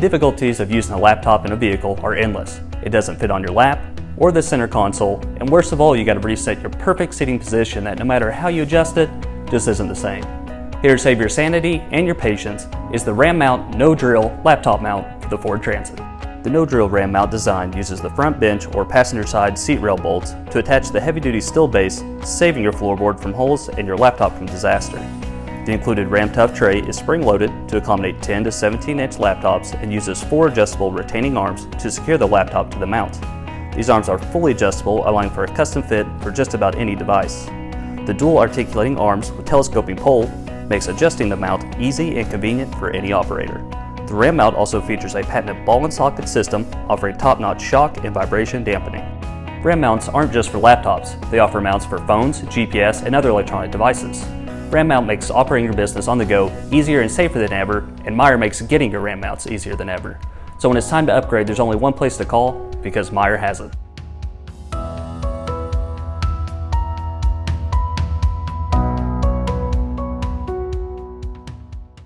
difficulties of using a laptop in a vehicle are endless. It doesn't fit on your lap or the center console, and worst of all, you gotta reset your perfect seating position that no matter how you adjust it, just isn't the same. Here to save your sanity and your patience is the Ram Mount No Drill laptop mount for the Ford Transit. The No Drill Ram Mount design uses the front bench or passenger side seat rail bolts to attach the heavy-duty steel base, saving your floorboard from holes and your laptop from disaster. The included Ram Tough tray is spring-loaded to accommodate 10 to 17-inch laptops and uses 4 adjustable retaining arms to secure the laptop to the mount. These arms are fully adjustable, allowing for a custom fit for just about any device. The dual articulating arms with telescoping pole makes adjusting the mount easy and convenient for any operator. The Ram Mount also features a patented ball and socket system offering top-notch shock and vibration dampening. Ram mounts aren't just for laptops, they offer mounts for phones, GPS, and other electronic devices. Ram Mount makes operating your business on the go easier and safer than ever, and Meyer makes getting your Ram mounts easier than ever. So when it's time to upgrade, there's only one place to call, because Meyer has it.